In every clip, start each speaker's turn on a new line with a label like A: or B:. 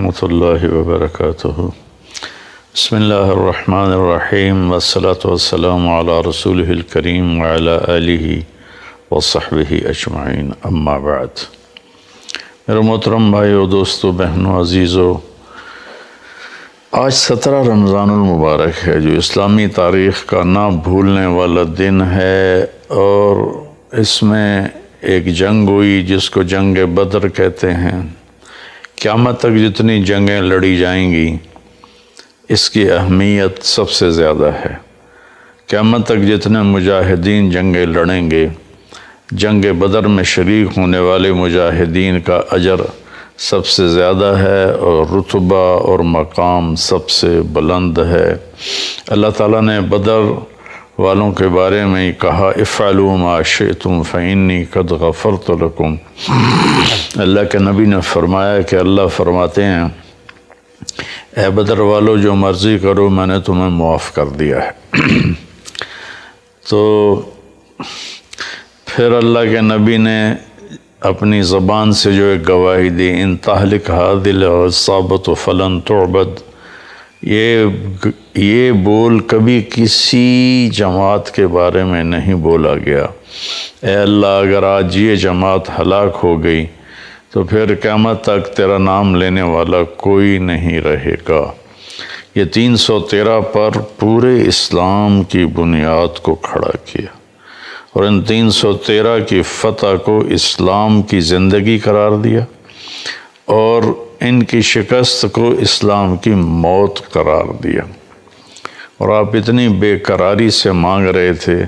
A: ورحمۃ اللہ وبرکاتہ۔ بسم اللہ الرحمن الرحیم والصلاة والسلام علی رسولہ الکریم وعلی آلہ وصحبہ اجمعین، اما بعد۔ میرے محترم بھائیو، دوستو، بہنوں، عزیزو، آج 17 رمضان المبارک ہے، جو اسلامی تاریخ کا نہ بھولنے والا دن ہے، اور اس میں ایک جنگ ہوئی جس کو جنگ بدر کہتے ہیں۔ قیامت تک جتنی جنگیں لڑی جائیں گی اس کی اہمیت سب سے زیادہ ہے۔ قیامت تک جتنے مجاہدین جنگیں لڑیں گے، جنگ بدر میں شریک ہونے والے مجاہدین کا اجر سب سے زیادہ ہے اور رتبہ اور مقام سب سے بلند ہے۔ اللہ تعالیٰ نے بدر والوں کے بارے میں کہا، افعلوا ما شئتم فإنی قد غفرت لکم۔ اللہ کے نبی نے فرمایا کہ اللہ فرماتے ہیں، اے بدر والو، جو مرضی کرو، میں نے تمہیں معاف کر دیا ہے۔ تو پھر اللہ کے نبی نے اپنی زبان سے جو ایک گواہی دی، ان تہلک هذه العصابۃ فلن تعبد، یہ بول کبھی کسی جماعت کے بارے میں نہیں بولا گیا۔ اے اللہ، اگر آج یہ جماعت ہلاک ہو گئی تو پھر قیامت تک تیرا نام لینے والا کوئی نہیں رہے گا۔ یہ 313 پر پورے اسلام کی بنیاد کو کھڑا کیا، اور ان 313 کی فتح کو اسلام کی زندگی قرار دیا، اور ان کی شکست کو اسلام کی موت قرار دیا۔ اور آپ اتنی بے قراری سے مانگ رہے تھے،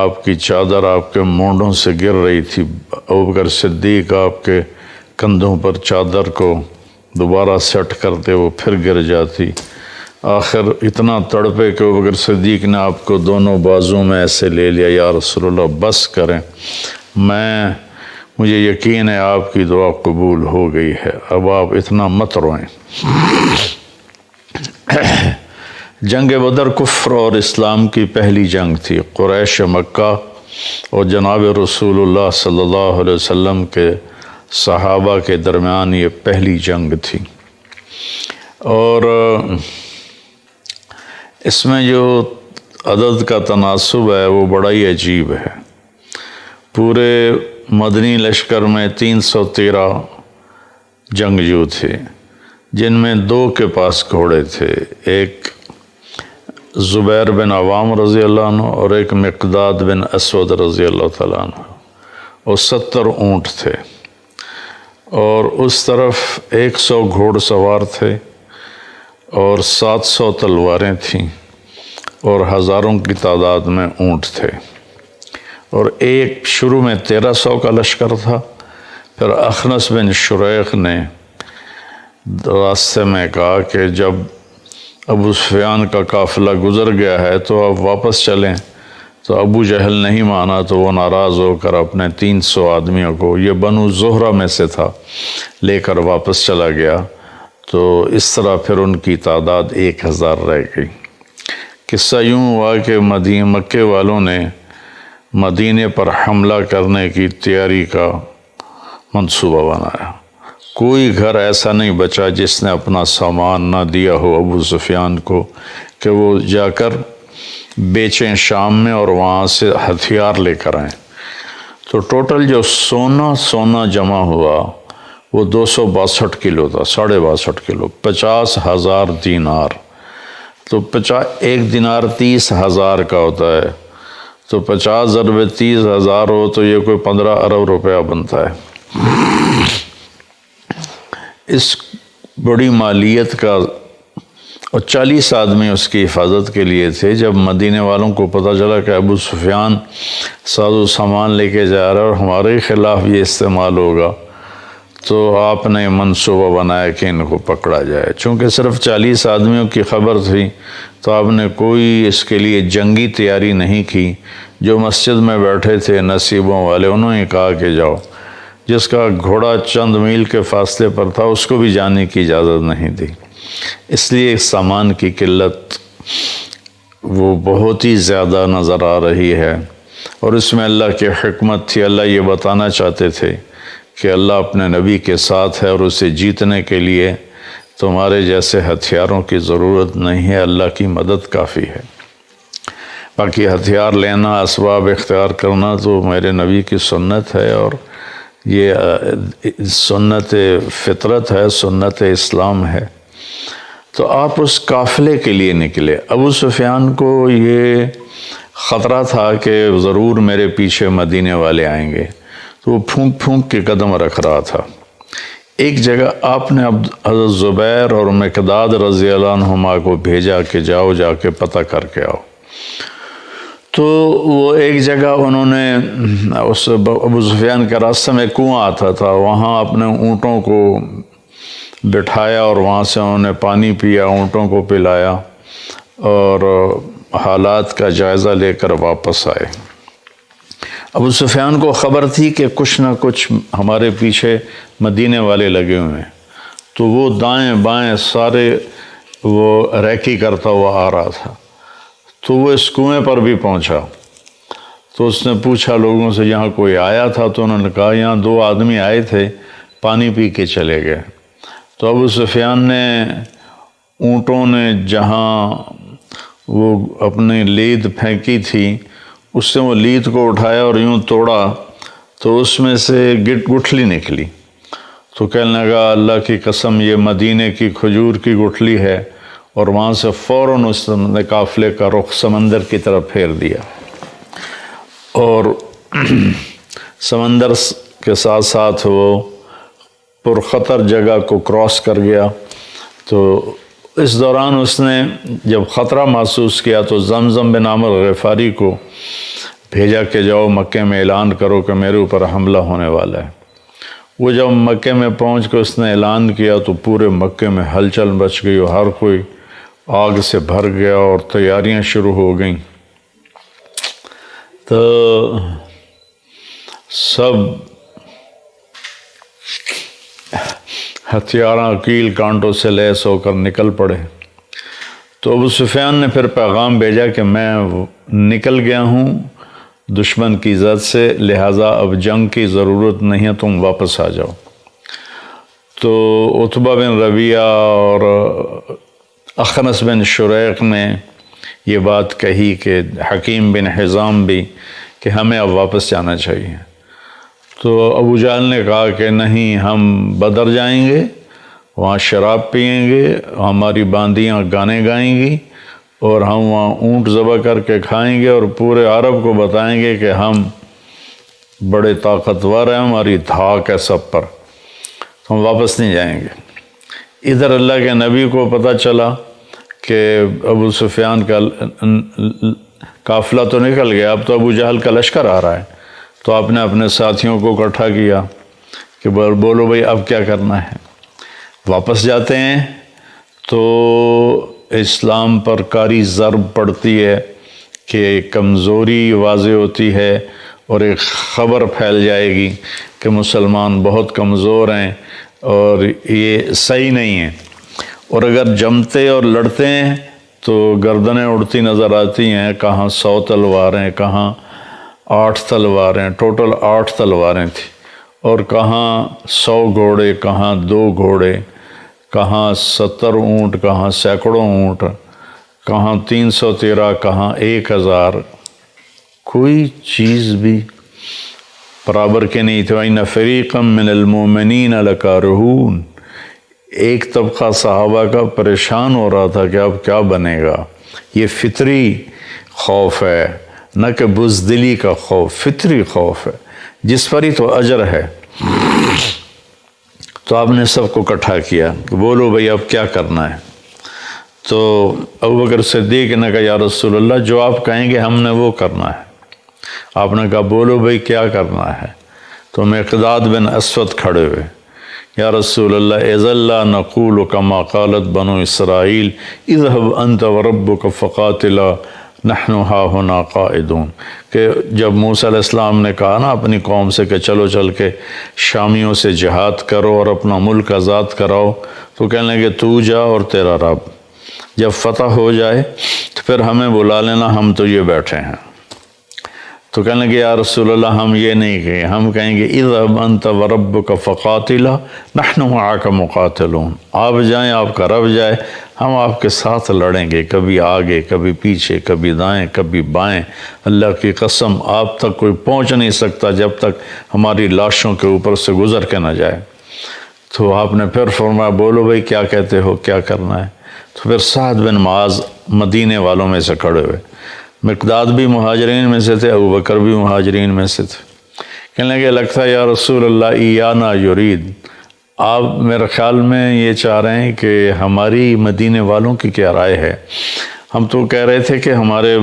A: آپ کی چادر آپ کے مونڈوں سے گر رہی تھی، ابوبکر صدیق آپ کے کندھوں پر چادر کو دوبارہ سیٹ کرتے، وہ پھر گر جاتی۔ آخر اتنا تڑپے کہ ابوبکر صدیق نے آپ کو دونوں بازوں میں ایسے لے لیا، یا رسول اللہ بس کریں، مجھے یقین ہے آپ کی دعا قبول ہو گئی ہے، اب آپ اتنا مت روئیں۔ جنگ بدر کفر اور اسلام کی پہلی جنگ تھی۔ قریش مکہ اور جناب رسول اللہ صلی اللہ علیہ وسلم کے صحابہ کے درمیان یہ پہلی جنگ تھی، اور اس میں جو عدد کا تناسب ہے وہ بڑا ہی عجیب ہے۔ پورے مدنی لشکر میں 313 جنگجو تھے، جن میں 2 کے پاس گھوڑے تھے، ایک زبیر بن عوام رضی اللہ عنہ اور ایک مقداد بن اسود رضی اللہ تعالیٰ عنہ، اور 70 اونٹ تھے، اور اس طرف 100 گھوڑ سوار تھے، اور 700 تلواریں تھیں، اور ہزاروں کی تعداد میں اونٹ تھے۔ اور ایک شروع میں 1300 کا لشکر تھا، پھر اخنس بن شریق نے راستے میں کہا کہ جب ابو سفیان کا قافلہ گزر گیا ہے تو اب واپس چلیں، تو ابو جہل نہیں مانا، تو وہ ناراض ہو کر اپنے 300 آدمیوں کو، یہ بنو زہرہ میں سے تھا، لے کر واپس چلا گیا۔ تو اس طرح پھر ان کی تعداد 1000 رہ گئی۔ قصہ یوں ہوا کہ مکے والوں نے مدینے پر حملہ کرنے کی تیاری کا منصوبہ بنایا۔ کوئی گھر ایسا نہیں بچا جس نے اپنا سامان نہ دیا ہو ابو سفیان کو کہ وہ جا کر بیچیں شام میں اور وہاں سے ہتھیار لے کر آئیں۔ تو ٹوٹل جو سونا جمع ہوا وہ 262 کلو تھا، 62.5 کلو، 50,000 دینار۔ تو ایک دینار 30,000 کا ہوتا ہے، تو 50 ضرب 30,000 ہو تو یہ کوئی 15 ارب روپیہ بنتا ہے۔ اس بڑی مالیت کا، اور 40 آدمی اس کی حفاظت کے لیے تھے۔ جب مدینے والوں کو پتہ چلا کہ ابو سفیان ساز و سامان لے کے جا رہا ہے اور ہمارے خلاف یہ استعمال ہوگا، تو آپ نے منصوبہ بنایا کہ ان کو پکڑا جائے۔ چونکہ صرف 40 آدمیوں کی خبر تھی تو آپ نے کوئی اس کے لیے جنگی تیاری نہیں کی۔ جو مسجد میں بیٹھے تھے نصیبوں والے، انہوں نے کہا کہ جاؤ۔ جس کا گھوڑا چند میل کے فاصلے پر تھا اس کو بھی جانے کی اجازت نہیں دی۔ اس لیے سامان کی قلت وہ بہت ہی زیادہ نظر آ رہی ہے، اور اس میں اللہ کی حکمت تھی۔ اللہ یہ بتانا چاہتے تھے کہ اللہ اپنے نبی کے ساتھ ہے اور اسے جیتنے کے لیے تمہارے جیسے ہتھیاروں کی ضرورت نہیں ہے، اللہ کی مدد کافی ہے۔ باقی ہتھیار لینا، اسباب اختیار کرنا تو میرے نبی کی سنت ہے، اور یہ سنت فطرت ہے، سنت اسلام ہے۔ تو آپ اس قافلے کے لیے نکلے۔ ابو سفیان کو یہ خطرہ تھا کہ ضرور میرے پیچھے مدینے والے آئیں گے، تو وہ پھونک پھونک کے قدم رکھ رہا تھا۔ ایک جگہ آپ نے حضرت زبیر اور مقداد رضی اللہ عنہما کو بھیجا کہ جاؤ، جا کے پتہ کر کے آؤ۔ تو وہ ایک جگہ انہوں نے اس ابو سفیان کے راستے میں کنواں آتا تھا، وہاں اپنے اونٹوں کو بٹھایا اور وہاں سے انہوں نے پانی پیا، اونٹوں کو پلایا اور حالات کا جائزہ لے کر واپس آئے۔ ابو سفیان کو خبر تھی کہ کچھ نہ کچھ ہمارے پیچھے مدینے والے لگے ہوئے ہیں، تو وہ دائیں بائیں سارے وہ ریکی کرتا ہوا آ رہا تھا۔ تو وہ اس کنویں پر بھی پہنچا، تو اس نے پوچھا لوگوں سے یہاں کوئی آیا تھا؟ تو انہوں نے کہا یہاں 2 آدمی آئے تھے، پانی پی کے چلے گئے۔ تو ابو سفیان نے اونٹوں نے جہاں وہ اپنی لید پھینکی تھی اس سے وہ لید کو اٹھایا اور یوں توڑا تو اس میں سے گٹھلی نکلی۔ تو کہنے لگا اللہ کی قسم یہ مدینے کی کھجور کی گٹھلی ہے، اور وہاں سے فوراً اس نے قافلے کا رخ سمندر کی طرف پھیر دیا اور سمندر کے ساتھ ساتھ وہ پرخطر جگہ کو کراس کر گیا۔ تو اس دوران اس نے جب خطرہ محسوس کیا تو زمزم بن عامر غفاری کو بھیجا کہ جاؤ مکے میں اعلان کرو کہ میرے اوپر حملہ ہونے والا ہے۔ وہ جب مکے میں پہنچ کے اس نے اعلان کیا تو پورے مکے میں ہلچل مچ گئی اور ہر کوئی آگ سے بھر گیا اور تیاریاں شروع ہو گئیں۔ تو سب ہتھیاراں کیل کانٹوں سے لیس ہو کر نکل پڑے۔ تو ابو سفیان نے پھر پیغام بھیجا کہ میں نکل گیا ہوں دشمن کی زد سے، لہٰذا اب جنگ کی ضرورت نہیں ہے، تم واپس آ جاؤ۔ تو عتبہ بن ربیعہ اور اخنس بن شریق نے یہ بات کہی کہ حکیم بن حزام بھی کہ ہمیں اب واپس جانا چاہیے۔ تو ابو جہل نے کہا کہ نہیں، ہم بدر جائیں گے، وہاں شراب پئیں گے، ہماری باندیاں گانے گائیں گی اور ہم وہاں اونٹ ذبح کر کے کھائیں گے اور پورے عرب کو بتائیں گے کہ ہم بڑے طاقتور ہیں، ہماری دھاک ہے سب پر، ہم واپس نہیں جائیں گے۔ ادھر اللہ کے نبی کو پتہ چلا کہ ابو سفیان کا قافلہ تو نکل گیا، اب تو ابو جہل کا لشکر آ رہا ہے۔ تو آپ نے اپنے ساتھیوں کو اکٹھا کیا کہ بولو بھائی اب کیا کرنا ہے، واپس جاتے ہیں تو اسلام پر کاری ضرب پڑتی ہے کہ کمزوری واضح ہوتی ہے اور ایک خبر پھیل جائے گی کہ مسلمان بہت کمزور ہیں اور یہ صحیح نہیں ہے، اور اگر جمتے اور لڑتے ہیں تو گردنیں اڑتی نظر آتی ہیں، کہاں 100 تلواریں، کہاں 8 تلواریں، ٹوٹل 8 تلواریں تھیں، اور کہاں 100 گھوڑے، کہاں 2 گھوڑے، کہاں 70 اونٹ، کہاں سینکڑوں اونٹ، کہاں 313، کہاں 1000، کوئی چیز بھی برابر کے نہیں تھی۔ وَإِنَّ فَرِيقًا مِّنَ الْمُؤْمِنِينَ لَكَارِهُونَ، ایک طبقہ صحابہ کا پریشان ہو رہا تھا کہ اب کیا بنے گا۔ یہ فطری خوف ہے، نہ کہ بزدلی کا خوف، فطری خوف ہے جس پر ہی تو اجر ہے۔ تو آپ نے سب کو اکٹھا کیا کہ بولو بھئی اب کیا کرنا ہے۔ تو ابوبکر صدیق نے کہا یا رسول اللہ جو آپ کہیں گے ہم نے وہ کرنا ہے۔ آپ نے کہا بولو بھئی کیا کرنا ہے۔ تو مقداد بن اسود کھڑے ہوئے، یا رسول اللہ اذا لا نقول کما قالت بنو اسرائیل اذهب انت وربک فقاتلا نحن ہاہنا قائدون، کہ جب موسیٰ علیہ السلام نے کہا نا اپنی قوم سے کہ چلو چل کے شامیوں سے جہاد کرو اور اپنا ملک آزاد کراؤ، تو کہنے لگے تو جا اور تیرا رب، جب فتح ہو جائے تو پھر ہمیں بلا لینا، ہم تو یہ بیٹھے ہیں۔ تو کہنے لگے یا رسول اللہ ہم یہ نہیں کہیں، ہم کہیں گے اذهب انت وربک فقاتلا نحن معك مقاتلون، آپ جائیں، آپ کا رب جائے، ہم آپ کے ساتھ لڑیں گے، کبھی آگے کبھی پیچھے، کبھی دائیں کبھی بائیں، اللہ کی قسم آپ تک کوئی پہنچ نہیں سکتا جب تک ہماری لاشوں کے اوپر سے گزر کے نہ جائے۔ تو آپ نے پھر فرمایا بولو بھائی کیا کہتے ہو، کیا کرنا ہے؟ تو پھر سعد بن معاذ مدینے والوں میں سے کھڑے ہوئے، مقداد بھی مہاجرین میں سے تھے، ابوبکر بھی مہاجرین میں سے تھے، کہنے لگے لگتا ہے یا رسول اللہ ایانا یرید، آپ میرے خیال میں یہ چاہ رہے ہیں کہ ہماری مدینے والوں کی کیا رائے ہے؟ ہم تو کہہ رہے تھے کہ ہمارے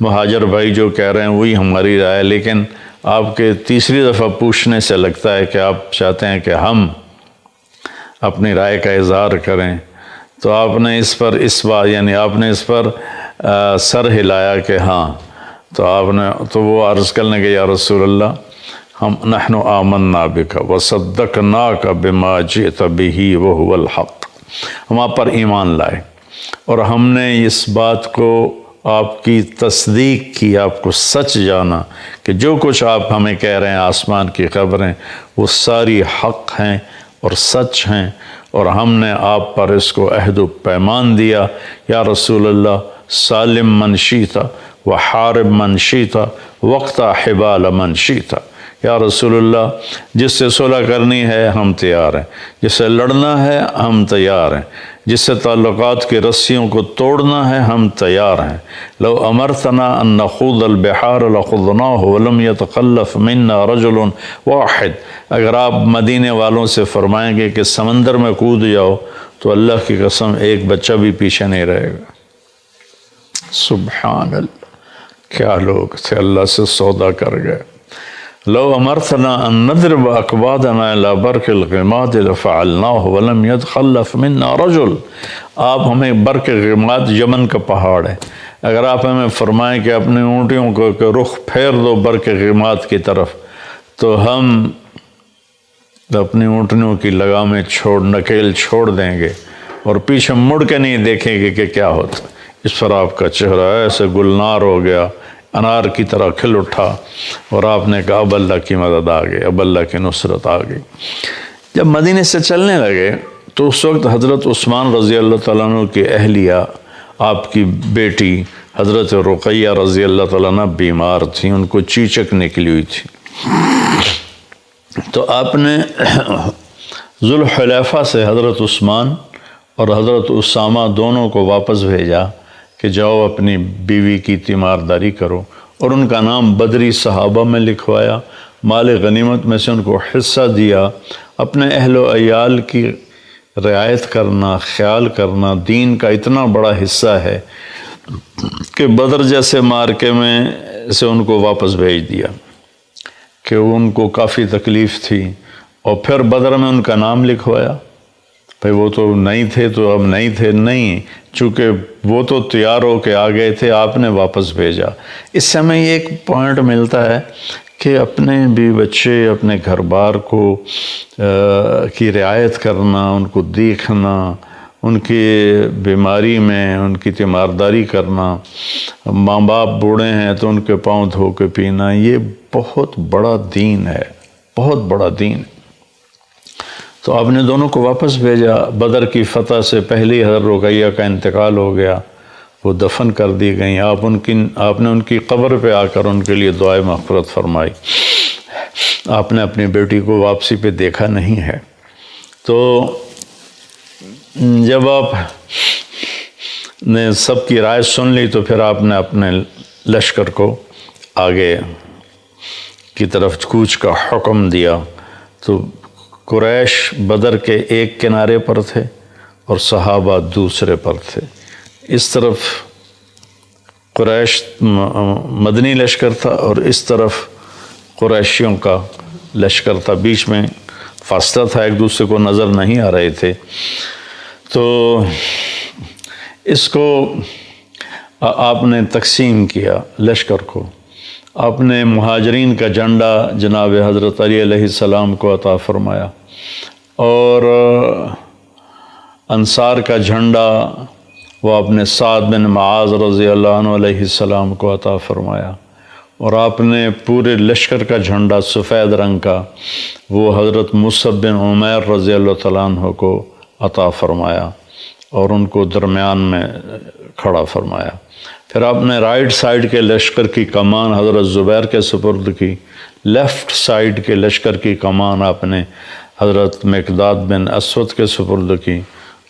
A: مہاجر بھائی جو کہہ رہے ہیں وہی ہماری رائے ہے، لیکن آپ کے تیسری دفعہ پوچھنے سے لگتا ہے کہ آپ چاہتے ہیں کہ ہم اپنی رائے کا اظہار کریں۔ تو آپ نے اس پر آپ نے اس پر سر ہلایا کہ ہاں، تو وہ عرض کرنے کے یا رسول اللہ ہم نحن آمنا بک وصدقناک بما جئت بہ وہو الحق، ہم آپ پر ایمان لائے اور ہم نے اس بات کو آپ کی تصدیق کی، آپ کو سچ جانا کہ جو کچھ آپ ہمیں کہہ رہے ہیں آسمان کی خبریں وہ ساری حق ہیں اور سچ ہیں، اور ہم نے آپ پر اس کو عہد و پیمان دیا یا رسول اللہ سالم من شیتا وحارب من شیتا وقتا حبال من شیتا، یا رسول اللہ جس سے صلح کرنی ہے ہم تیار ہیں، جس سے لڑنا ہے ہم تیار ہیں، جس سے تعلقات کی رسیوں کو توڑنا ہے ہم تیار ہیں۔ لو امرتنا ان نخوض البحار لخضناہ ولم يتخلف منا رجل واحد، اگر آپ مدینے والوں سے فرمائیں گے کہ سمندر میں کود جاؤ تو اللہ کی قسم ایک بچہ بھی پیچھے نہیں رہے گا۔ سبحان اللہ، کیا لوگ تھے، اللہ سے سودا کر گئے۔ لو امرتنا ان نضرب اکبادنا الى برق الغماد لفعلناه ولم يتخلف منا رجل، آپ ہمیں برق غماد یمن کا پہاڑ ہے، اگر آپ ہمیں فرمائیں کہ اپنے اونٹیوں کو رخ پھیر دو برق غماد کی طرف تو ہم اپنی اونٹنیوں کی لگامیں نکیل چھوڑ دیں گے اور پیچھے مڑ کے نہیں دیکھیں گے کہ کیا ہوتا۔ اس پر آپ کا چہرہ ایسے گلنار ہو گیا، انار کی طرح کھل اٹھا، اور آپ نے کہا اب اللہ کی مدد آ گئی، اب اللہ کی نصرت آ گئی۔ جب مدینے سے چلنے لگے تو اس وقت حضرت عثمان رضی اللہ تعالیٰ عنہ کی اہلیہ، آپ کی بیٹی حضرت رقیہ رضی اللہ تعالیٰ عنہ بیمار تھیں، ان کو چیچک نکلی ہوئی تھی۔ تو آپ نے ذوالحلیفہ سے حضرت عثمان اور حضرت اسامہ دونوں کو واپس بھیجا کہ جاؤ اپنی بیوی کی تیمارداری کرو، اور ان کا نام بدری صحابہ میں لکھوایا، مال غنیمت میں سے ان کو حصہ دیا۔ اپنے اہل و عیال کی رعایت کرنا، خیال کرنا دین کا اتنا بڑا حصہ ہے کہ بدر جیسے مارکے میں سے ان کو واپس بھیج دیا کہ ان کو کافی تکلیف تھی، اور پھر بدر میں ان کا نام لکھوایا۔ بھئی وہ تو نہیں تھے تو اب نہیں تھے، نہیں، چونکہ وہ تو تیار ہو کے آ گئے تھے، آپ نے واپس بھیجا۔ اس سے ہمیں ایک پوائنٹ ملتا ہے کہ اپنے بیوی بچے، اپنے گھر بار کو کی رعایت کرنا، ان کو دیکھنا، ان کی بیماری میں ان کی تیمارداری کرنا، ماں باپ بوڑھے ہیں تو ان کے پاؤں دھو کے پینا، یہ بہت بڑا دین ہے، بہت بڑا دین ہے۔ تو آپ نے دونوں کو واپس بھیجا۔ بدر کی فتح سے پہلے حضرت رقیہ کا انتقال ہو گیا، وہ دفن کر دی گئیں۔ آپ نے ان کی قبر پہ آ کر ان کے لیے دعائے مغفرت فرمائی۔ آپ نے اپنی بیٹی کو واپسی پہ دیکھا نہیں ہے۔ تو جب آپ نے سب کی رائے سن لی تو پھر آپ نے اپنے لشکر کو آگے کی طرف کوچ کا حکم دیا۔ تو قریش بدر کے ایک کنارے پر تھے اور صحابہ دوسرے پر تھے۔ اس طرف قریش مدنی لشکر تھا اور اس طرف قریشیوں کا لشکر تھا، بیچ میں فاصلہ تھا، ایک دوسرے کو نظر نہیں آ رہے تھے۔ تو اس کو آپ نے تقسیم کیا لشکر کو۔ آپ نے مہاجرین کا جھنڈا جناب حضرت علی علیہ السلام کو عطا فرمایا، اور انصار کا جھنڈا وہ آپ نے سعد بن معاذ رضی اللہ عنہ علیہ السلام کو عطا فرمایا، اور آپ نے پورے لشکر کا جھنڈا سفید رنگ کا وہ حضرت مصعب بن عمیر رضی اللہ تعالیٰ عنہ کو عطا فرمایا اور ان کو درمیان میں کھڑا فرمایا۔ پھر آپ نے رائٹ سائڈ کے لشکر کی کمان حضرت زبیر کے سپرد کی، لیفٹ سائڈ کے لشکر کی کمان آپ نے حضرت مقداد بن اسود کے سپرد کی،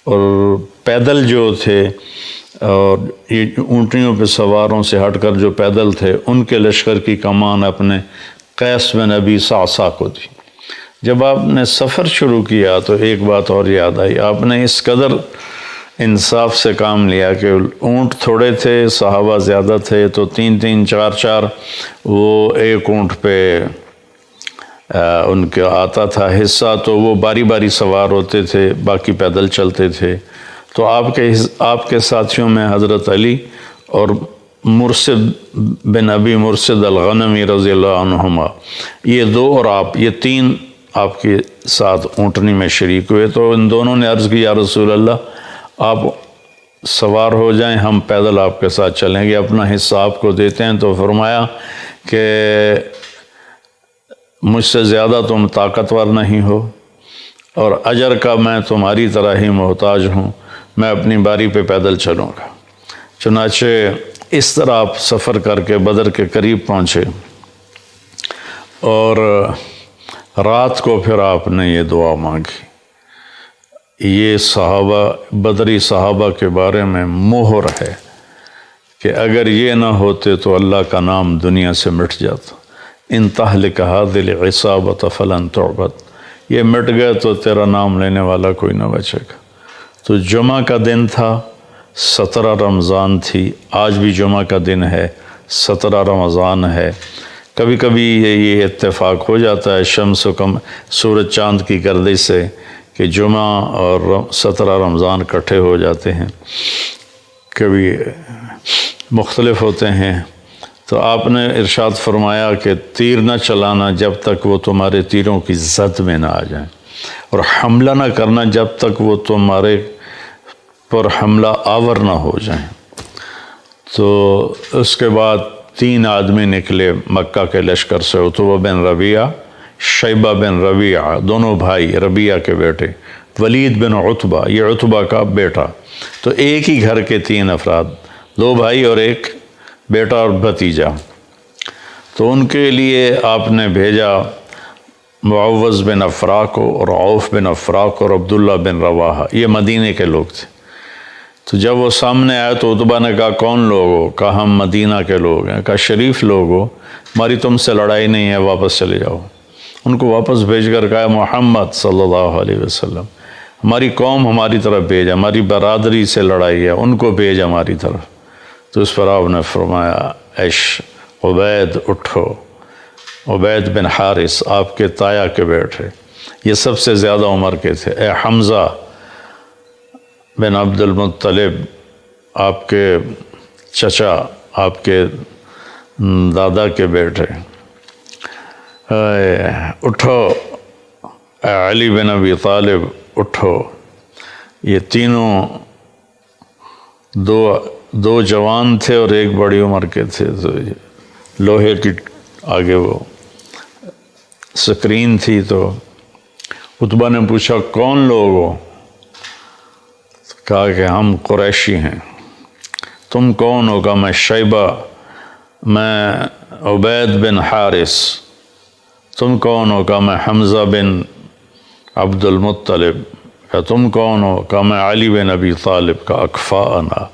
A: اور پیدل جو تھے اور یہ اونٹنیوں پہ سواروں سے ہٹ کر جو پیدل تھے ان کے لشکر کی کمان اپنے قیس بن ابی صعصع کو دی۔ جب آپ نے سفر شروع کیا تو ایک بات اور یاد آئی، آپ نے اس قدر انصاف سے کام لیا کہ اونٹ تھوڑے تھے، صحابہ زیادہ تھے، تو 3 4 4 وہ ایک اونٹ پہ ان کا آتا تھا حصہ، تو وہ باری باری سوار ہوتے تھے، باقی پیدل چلتے تھے۔ تو آپ کے ساتھیوں میں حضرت علی اور مرشد بن ابی مرشد الغنمی رضی اللہ عنہما، یہ 2 اور آپ، یہ 3 آپ کے ساتھ اونٹنی میں شریک ہوئے۔ تو ان دونوں نے عرض کی یا رسول اللہ آپ سوار ہو جائیں، ہم پیدل آپ کے ساتھ چلیں گے، اپنا حصہ آپ کو دیتے ہیں۔ تو فرمایا کہ مجھ سے زیادہ تم طاقتور نہیں ہو اور اجر کا میں تمہاری طرح ہی محتاج ہوں، میں اپنی باری پہ پیدل چلوں گا۔ چنانچہ اس طرح آپ سفر کر کے بدر کے قریب پہنچے، اور رات کو پھر آپ نے یہ دعا مانگی۔ یہ صحابہ، بدری صحابہ کے بارے میں مہر ہے کہ اگر یہ نہ ہوتے تو اللہ کا نام دنیا سے مٹ جاتا۔ ان تہلک ہذہ العصابۃ فلن تعبد، یہ مٹ گئے تو تیرا نام لینے والا کوئی نہ بچے گا۔ تو جمعہ کا دن تھا، 17 رمضان تھی، آج بھی جمعہ کا دن ہے، 17 رمضان ہے۔ کبھی کبھی یہ اتفاق ہو جاتا ہے شمس و سورج چاند کی گردش سے کہ جمعہ اور 17 رمضان اکٹھے ہو جاتے ہیں، کبھی مختلف ہوتے ہیں۔ تو آپ نے ارشاد فرمایا کہ تیر نہ چلانا جب تک وہ تمہارے تیروں کی زد میں نہ آ جائیں، اور حملہ نہ کرنا جب تک وہ تمہارے پر حملہ آور نہ ہو جائیں۔ تو اس کے بعد 3 آدمی نکلے مکہ کے لشکر سے، عتبہ بن ربیعہ، شیبہ بن ربیعہ، دونوں بھائی ربیعہ کے بیٹے، ولید بن عتبہ، یہ عتبہ کا بیٹا۔ تو ایک ہی گھر کے 3 افراد، 2 بھائی اور ایک بیٹا اور بھتیجا۔ تو ان کے لیے آپ نے بھیجا معوذ بن افراء کو اور عوف بن افراء کو اور عبداللہ بن رواحہ، یہ مدینے کے لوگ تھے۔ تو جب وہ سامنے آئے تو عتبہ نے کہا کون لوگ ہو؟ کہا ہم مدینہ کے لوگ ہیں۔ کہا شریف لوگ ہو، ہماری تم سے لڑائی نہیں ہے، واپس چلے جاؤ۔ ان کو واپس بھیج کر کہا محمد صلی اللہ علیہ وسلم ہماری قوم ہماری طرف بھیج، ہماری برادری سے لڑائی ہے، ان کو بھیج ہماری طرف۔ تو اس پر آپ نے فرمایا ایش عبید اٹھو، عبید بن حارث آپ کے تایا کے بیٹے، یہ سب سے زیادہ عمر کے تھے، اے حمزہ بن عبد المطلب آپ کے چچا، آپ کے دادا کے بیٹے، اٹھو، اے علی بن ابی طالب اٹھو۔ یہ تینوں دو جوان تھے اور ایک بڑی عمر کے تھے، تو لوہے کی آگے وہ سکرین تھی۔ تو عتبہ نے پوچھا کون لوگ ہو؟ کہا کہ ہم قریشی ہیں۔ تم کون ہو؟ کہا میں شیبہ، میں عبید بن حارث۔ تم کون ہو؟ کہا میں حمزہ بن عبد المطلب۔ کہا تم کون ہو؟ کہا میں علی بن ابی طالب کا اکفاءنا،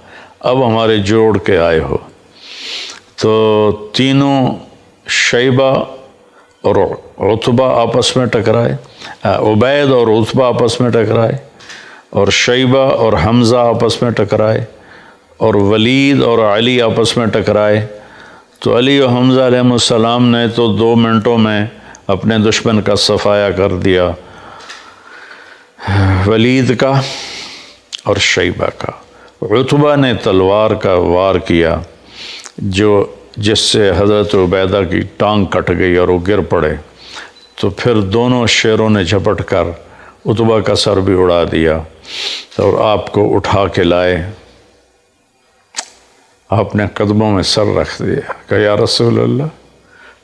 A: اب ہمارے جوڑ کے آئے ہو۔ تو تینوں شیبہ اور عتبہ آپس میں ٹکرائے، عبید اور عتبہ آپس میں ٹکرائے، اور شیبہ اور حمزہ آپس میں ٹکرائے، اور ولید اور علی آپس میں ٹکرائے۔ تو علی و حمزہ علیہ السلام نے تو 2 منٹوں میں اپنے دشمن کا صفایا کر دیا، ولید کا اور شیبہ کا۔ عتبہ نے تلوار کا وار کیا جس سے حضرت عبیدہ کی ٹانگ کٹ گئی اور وہ گر پڑے۔ تو پھر دونوں شیروں نے جھپٹ کر عتبہ کا سر بھی اڑا دیا اور آپ کو اٹھا کے لائے۔ آپ نے قدموں میں سر رکھ دیا، کہا یا رسول اللہ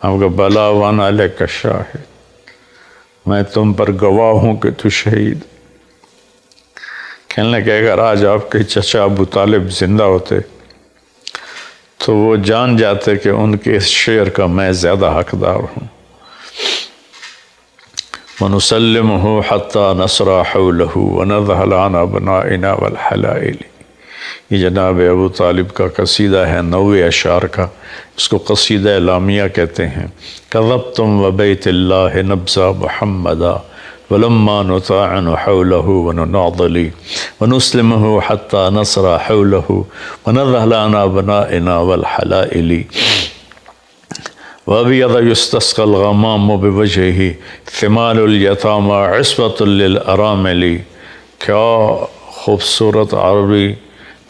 A: آپ کا بلا وانا علیک شاہد، میں تم پر گواہ ہوں کہ تو شہید۔ کہنے لگے اگر آج آپ کے چچا ابو طالب زندہ ہوتے تو وہ جان جاتے کہ ان کے اس شعر کا میں زیادہ حقدار ہوں۔ وَنُسَلِّمُهُ حَتَّى نَصْرَ حَوْلَهُ وَنَذْهَلَ عَنْ أَبْنَائِنَا وَالْحَلَائِلِ۔ یہ جناب ابو طالب کا قصیدہ ہے، 90 اشعار کا، اس کو قصیدہ لامیہ کہتے ہیں۔ کذبتم وبیت اللہ نبزا محمدا ولما نطاعن حوله ونناضلی ونسلمه حتى نصر حوله ونذهل عن أبنائنا والحلائل وابيض يستسقى الغمام بوجهه ثمال اليتامى عصبة للأرامل۔ کیا خوبصورت عربی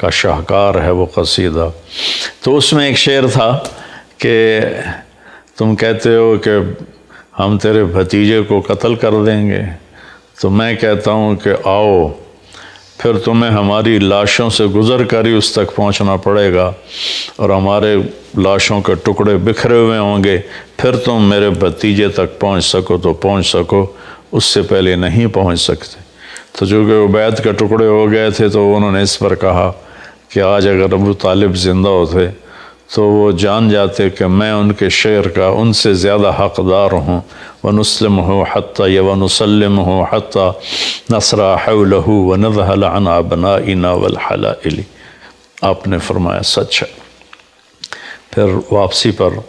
A: کا شاہکار ہے وہ قصیدہ۔ تو اس میں ایک شعر تھا کہ تم کہتے ہو کہ ہم تیرے بھتیجے کو قتل کر دیں گے، تو میں کہتا ہوں کہ آؤ، پھر تمہیں ہماری لاشوں سے گزر کر ہی اس تک پہنچنا پڑے گا، اور ہمارے لاشوں کے ٹکڑے بکھرے ہوئے ہوں گے، پھر تم میرے بھتیجے تک پہنچ سکو تو پہنچ سکو، اس سے پہلے نہیں پہنچ سکتے۔ تو چونکہ عبید کے ٹکڑے ہو گئے تھے تو انہوں نے اس پر کہا کہ آج اگر ابو طالب زندہ ہوتے تو وہ جان جاتے کہ میں ان کے شعر کا ان سے زیادہ حقدار ہوں۔ وَنُسْلِمُهُ حَتَّى وَنُسَلِّمُهُ حَتَّى نَصْرَ حَوْلَهُ وَنَذْهَلَ عَنْ أَبْنَائِنَا وَالْحَلَائِلِ۔ آپ نے فرمایا سچ ہے۔ پھر واپسی پر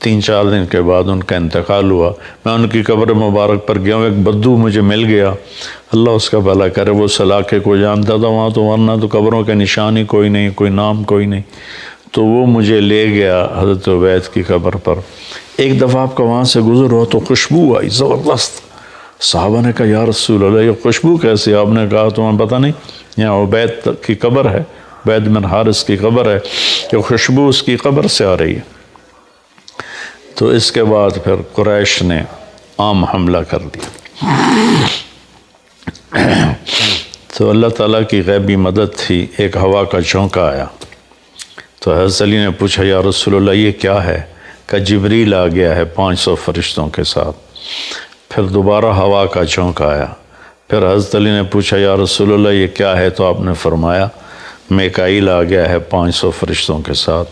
A: 3-4 دن کے بعد ان کا انتقال ہوا۔ میں ان کی قبر مبارک پر گیا ہوں، ایک بدو مجھے مل گیا، اللہ اس کا بھلا کرے، وہ اس علاقے کو جانتا تھا، وہاں تو ورنہ تو قبروں کے نشان ہی کوئی نہیں، کوئی نام کوئی نہیں۔ تو وہ مجھے لے گیا حضرت عبید کی قبر پر۔ ایک دفعہ آپ کا وہاں سے گزر ہوا تو خوشبو آئی زبردست۔ صحابہ نے کہا یا رسول اللہ یہ خوشبو کیسی؟ آپ نے کہا تمہیں پتہ نہیں، یہاں عبید کی قبر ہے، عبید بن حارث کی قبر ہے، کہ خوشبو اس کی قبر سے آ رہی ہے۔ تو اس کے بعد پھر قریش نے عام حملہ کر دیا۔ تو اللہ تعالیٰ کی غیبی مدد تھی، ایک ہوا کا جھونکا آیا۔ تو حضرت علی نے پوچھا یا رسول اللہ یہ کیا ہے؟ کہ جبریل آ گیا ہے 500 فرشتوں کے ساتھ۔ پھر دوبارہ ہوا کا جھونکا آیا۔ پھر حضرت علی نے پوچھا یا رسول اللہ یہ کیا ہے؟ تو آپ نے فرمایا میکائیل آ گیا ہے 500 فرشتوں کے ساتھ۔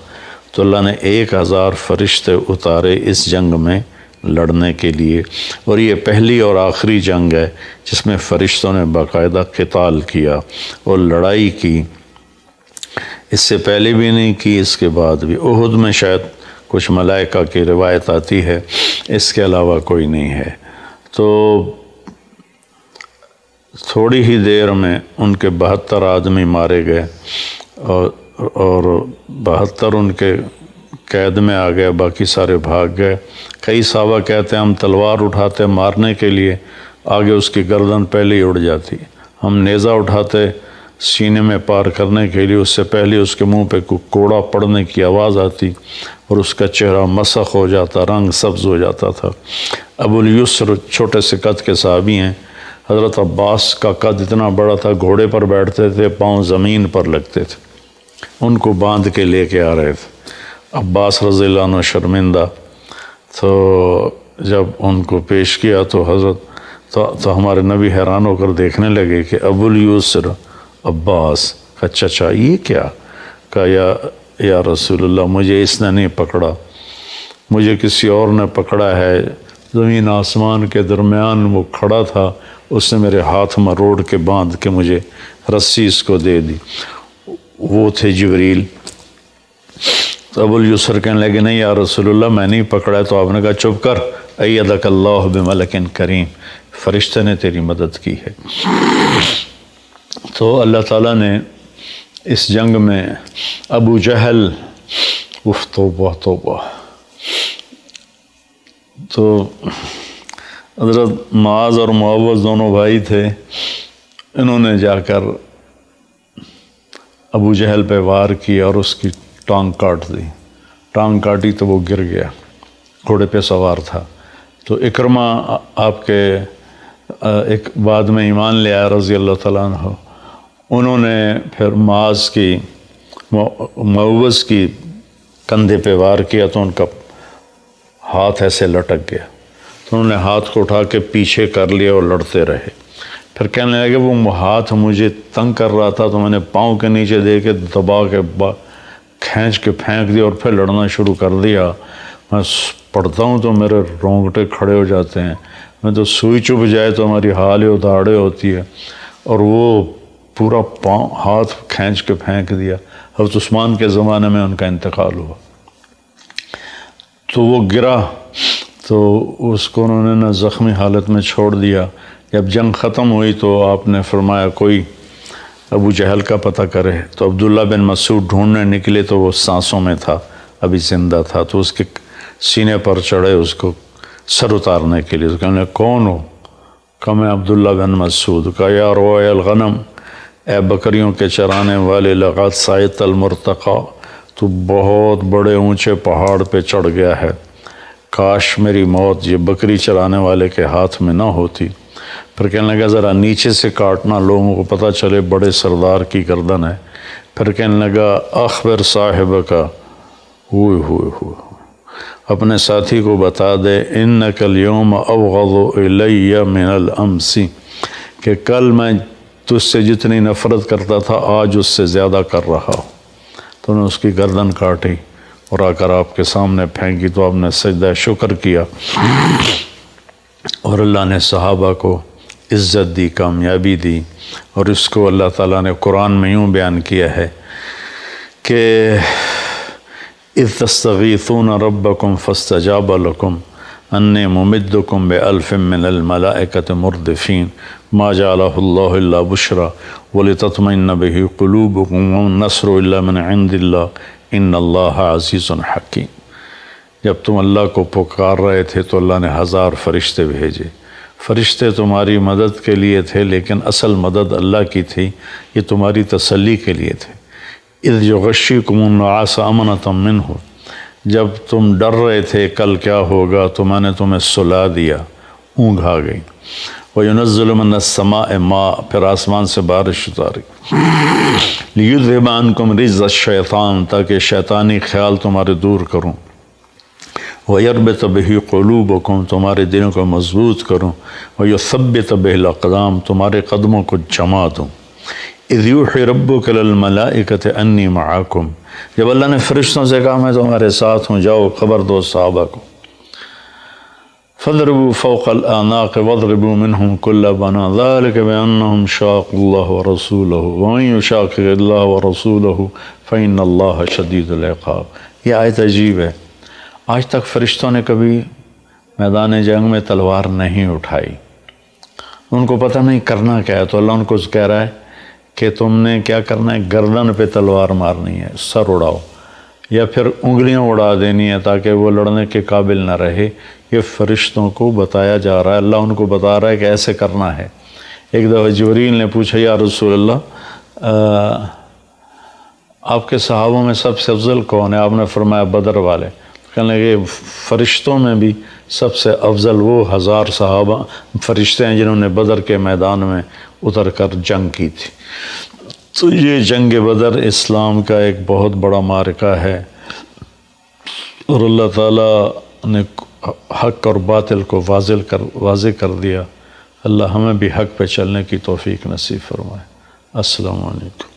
A: تو اللہ نے 1000 فرشتے اتارے اس جنگ میں لڑنے کے لیے، اور یہ پہلی اور آخری جنگ ہے جس میں فرشتوں نے باقاعدہ قتال کیا اور لڑائی کی۔ اس سے پہلے بھی نہیں کی، اس کے بعد بھی۔ احد میں شاید کچھ ملائکہ کی روایت آتی ہے، اس کے علاوہ کوئی نہیں ہے۔ تو تھوڑی ہی دیر میں ان کے 72 آدمی مارے گئے، اور 72 ان کے قید میں آ گئے، باقی سارے بھاگ گئے۔ کئی صحابہ کہتے ہیں ہم تلوار اٹھاتے مارنے کے لیے، آگے اس کی گردن پہلے ہی اڑ جاتی، ہم نیزہ اٹھاتے سینے میں پار کرنے کے لیے، اس سے پہلے اس کے منہ پہ کوڑا پڑنے کی آواز آتی اور اس کا چہرہ مسخ ہو جاتا، رنگ سبز ہو جاتا تھا۔ ابو الیسر چھوٹے سے قد کے صحابی ہیں، حضرت عباس کا قد اتنا بڑا تھا، گھوڑے پر بیٹھتے تھے، پاؤں زمین پر لگتے تھے، ان کو باندھ کے لے کے آ رہے تھے۔ عباس رضی اللہ عنہ شرمندہ، تو جب ان کو پیش کیا تو حضرت تو ہمارے نبی حیران ہو کر دیکھنے لگے کہ ابو الیسر عباس کا چچا یہ کیا؟ کہا یا رسول اللہ مجھے اس نے نہیں پکڑا، مجھے کسی اور نے پکڑا ہے، زمین آسمان کے درمیان وہ کھڑا تھا، اس نے میرے ہاتھ میں روڑ کے باندھ کے مجھے رسی اس کو دے دی، وہ تھے جبریل۔ تو ابو الیسر کہنے لگے نہیں یا رسول اللہ میں نہیں پکڑا ہے۔ تو آپ نے کہا چپ کر، ایدک اللہ بملک کریم، فرشتے نے تیری مدد کی ہے۔ تو اللہ تعالیٰ نے اس جنگ میں ابو جہل، توبہ توبہ، تو حضرت معاذ اور معوذ دونوں بھائی تھے، انہوں نے جا کر ابو جہل پہ وار کیا اور اس کی ٹانگ کاٹ دی۔ ٹانگ کاٹی تو وہ گر گیا، گھوڑے پہ سوار تھا۔ تو اکرمہ آپ کے ایک بعد میں ایمان لے آیا رضی اللہ تعالیٰ عنہ، انہوں نے پھر معاذ کی معوذ کی کندھے پہ وار کیا تو ان کا ہاتھ ایسے لٹک گیا، تو انہوں نے ہاتھ کو اٹھا کے پیچھے کر لیا اور لڑتے رہے۔ پھر کہنے لگے وہ ہاتھ مجھے تنگ کر رہا تھا تو میں نے پاؤں کے نیچے دے کے دبا کے کھینچ کے پھینک دیا اور پھر لڑنا شروع کر دیا۔ میں پڑھتا ہوں تو میرے رونگٹے کھڑے ہو جاتے ہیں، میں تو سوئی چبھ جائے تو ہماری حال اداڑے ہوتی ہے، اور وہ پورا پاؤں ہاتھ کھینچ کے پھینک دیا۔ حضرت عثمان کے زمانے میں ان کا انتقال ہوا، تو وہ گرا تو اس کو انہوں نے زخمی حالت میں چھوڑ دیا۔ جب جنگ ختم ہوئی تو آپ نے فرمایا کوئی ابو جہل کا پتہ کرے، تو عبداللہ بن مسعود ڈھونڈنے نکلے تو وہ سانسوں میں تھا، ابھی زندہ تھا، تو اس کے سینے پر چڑھے اس کو سر اتارنے کے لیے۔ تو کہنے لگے کون ہو؟ کہا میں عبداللہ بن مسعود۔ کہا یا روع الغنم، اے بکریوں کے چرانے والے، لقد صعدت المرتقى، تو بہت بڑے اونچے پہاڑ پہ چڑھ گیا ہے، کاش میری موت یہ بکری چرانے والے کے ہاتھ میں نہ ہوتی۔ پھر کہنے لگا ذرا نیچے سے کاٹنا، لوگوں کو پتہ چلے بڑے سردار کی گردن ہے۔ پھر کہنے لگا اخبر صاحب کا، ہوئے اپنے ساتھی کو بتا دے، انک اليوم ابغض الی من الامس، کہ کل میں تجھ سے جتنی نفرت کرتا تھا آج اس سے زیادہ کر رہا ہوں۔ تو انہوں نے اس کی گردن کاٹی اور آ کر آپ کے سامنے پھینکی، تو آپ نے سجدہ شکر کیا، اور اللہ نے صحابہ کو عزت دی، کامیابی دی۔ اور اس کو اللہ تعالیٰ نے قرآن میں یوں بیان کیا ہے کہ اذ تستغیثون ربکم فاستجاب لکم انی ممدکم بألف من الملائکۃ مردفین ما جعلہ اللہ الا بشرا ولتطمئن بہ قلوبکم والنصر الا من عند اللہ ان اللہ عزیز حکیم۔ جب تم اللہ کو پکار رہے تھے تو اللہ نے 1000 فرشتے بھیجے، فرشتے تمہاری مدد کے لیے تھے، لیکن اصل مدد اللہ کی تھی، یہ تمہاری تسلی کے لیے تھے۔ اذ یغشیکم النعاس امنۃ منہ، جب تم ڈر رہے تھے کل کیا ہوگا تو میں نے تمہیں سلا دیا، اونگ آ گئی۔ وَيُنَزِّلُ مِنَ السَّمَاءِ مَاءً، پھر آسمان سے بارش اتاری، لِيُذْهِبَ عَنْكُمْ رِجْزَ الشَّيْطَانِ، تاکہ شیطانی خیال تمہارے دور کروں، وَيَرْبِطَ بِهِ قُلُوبَكُمْ، تمہارے دلوں کو مضبوط کروں، وَيُثَبِّتَ بِهِ الْأَقْدَامَ، تمہارے قدموں کو جما دوں۔ اِذْ يُوحِي رَبُّكَ لِلْمَلَائِكَةِ أَنِّي مَعَكُمْ، جب اللہ نے فرشتوں سے کہا میں تمہارے ساتھ ہوں، جاؤ خبر دو صحابہ کو۔ فَاضْرِبُوا فَوْقَ الْأَعْنَاقِ وَاضْرِبُوا مِنْهُمْ كُلَّ بَنَانٍ ذَلِكَ بِأَنَّهُمْ شَاقُّوا اللَّهَ وَرَسُولَهُ وَمَنْ يُشَاقِقِ اللَّهَ وَرَسُولَهُ فَإِنَّ اللَّهَ شَدِيدُ الْعِقَابِ۔ یہ آیت عجیب ہے، آج تک فرشتوں نے کبھی میدان جنگ میں تلوار نہیں اٹھائی، ان کو پتہ نہیں کرنا کیا ہے، تو اللہ ان کو کہہ رہا ہے کہ تم نے کیا کرنا ہے، گردن پہ تلوار مارنی ہے، سر اڑاؤ، یا پھر انگلیاں اڑا دینی ہے تاکہ وہ لڑنے کے قابل نہ رہے۔ یہ فرشتوں کو بتایا جا رہا ہے، اللہ ان کو بتا رہا ہے کہ ایسے کرنا ہے۔ ایک دفعہ جبریل نے پوچھا یا رسول اللہ، آپ کے صحابوں میں سب سے افضل کون ہے؟ آپ نے فرمایا بدر والے۔ کہنے لگے فرشتوں میں بھی سب سے افضل وہ 1000 صحابہ فرشتے ہیں جنہوں نے بدر کے میدان میں اتر کر جنگ کی تھی۔ تو یہ جنگ بدر اسلام کا ایک بہت بڑا معرکہ ہے، اور اللہ تعالیٰ نے حق اور باطل کو واضح کر دیا۔ اللہ ہمیں بھی حق پہ چلنے کی توفیق نصیب فرمائے۔ السلام علیکم۔